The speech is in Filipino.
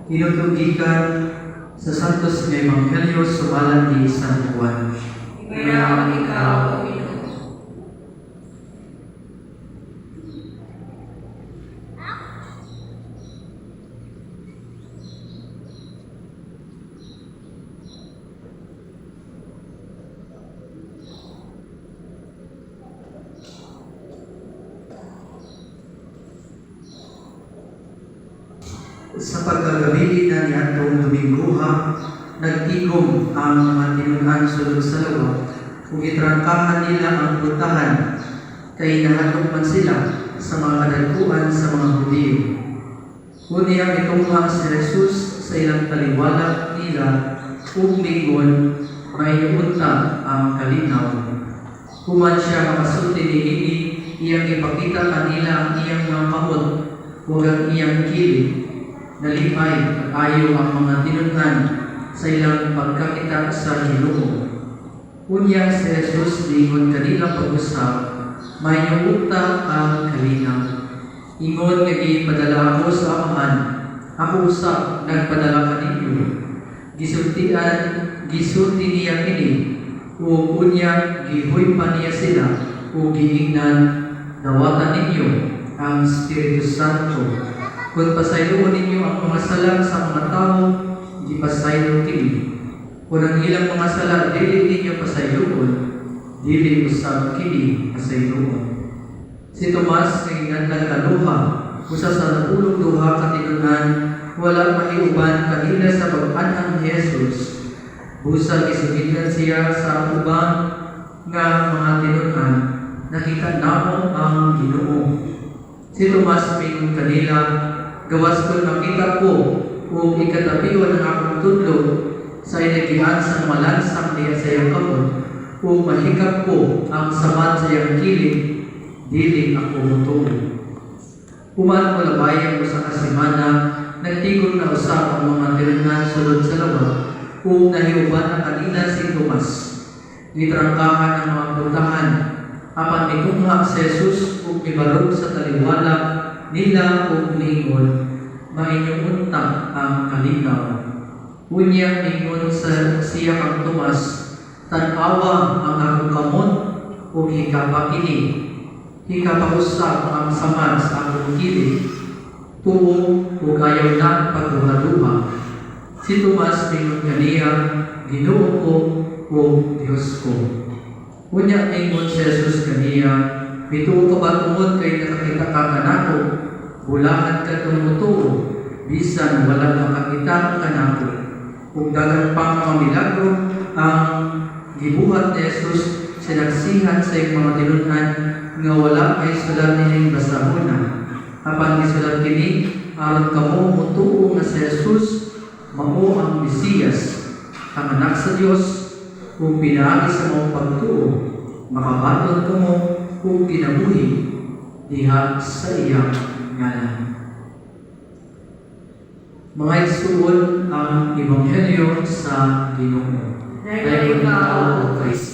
Tinutugikan sa Santos na Ebanghelyo sumalat ni San Juan. Ibayaan ikaw, Panginoon. Sa pagkagabi na niadtong Dominggoha, nagtigom ang mga tinunan sulod sa luwa, kung itrangkahan nila ang putahan, kay nahalok man sila sa mga kadagkuan sa mga Hudiyo. Kuni ang itunghang si Jesus sa ilang taliwala nila, kung lingon, maiunta ang kalinaw. Kuman siya makasulti ni Ini, iyang ipakita kanila ang iyang mga kamot, huwag ang iyang kilig. Nalipay at ayaw ang mga tinunan sa ilang pagkakita sa Ginoo. Unya si Jesus lingon kanila pag-usap, may nyumunta ang kalinaw. Ingon nga gipadala ako sa Amahan, ako usap nagpadala kaninyo. Gisulti niya kini, o unya gihoy pa niya sila, o giingnan dawatan ninyo ang Espiritu Santo. Kung pasayloon ninyo ang mga sala sa mga tao, di pasaylo kini. Kung ang ilang mga sala, dili ninyo pasayloon, dili usab kini pasayloon. Si Tomas, nangingantan kaluha, usa sa napulong duha katinunan, wala mahiuban kanila sa pag-anhang ni Jesus. Busa isugitan siya sa ubang nga mga tinunan, nakita namo ang Ginoo. Si Tomas mingon kanila, gawas ko makita ko kung ikatapiwan ang akong tudlo sa inagihan sa malansang niya sa iyang kamot, kung mahikap ko ang samat sa iyang kilid, dili ako mutuo. Kuman mo labayan mo sa kasimana, nagtigong na usap ang mga tinunan sulod sa lawa, kung nahiuban ang kanila si Tomas. Nitrangkahan ang mga putahan, apan mitungha si Jesus kung ibarog sa taliwala nila kung lingon, mainyungunta ang kalinaw. Unya lingon sa siya kang Tomas, tanawa ang akong kamot o hikapakini. Hikapausap ang samad sa akong kilid, tuong o ayaw na pagduha-duha. Si Tomas lingon kaniya, Ginoo ko o Diyos ko. Unya lingon si Jesus kaniya, bituo ka ba tungod kay nakakita ka kanako? Bulahan ka tumutuo, bisan walang makakita kanako. Kung dagang pang mga milagro ang gibuhat ni Jesus, sinaksihan sa iyong mga tinunan nga wala ay sulat nining basahona. Apan gisulat kini, aron kamo mutuo nga si Jesus mao ang Mesiyas, ang anak sa Dios. Kung pinaagi sa mong pagtuo, makabaton kamo kung kinabuhi diha sa iyang ngalan. Mga isuon ang Ebanghelyo sa Ginoo. Dahil ikaw, O Kristo.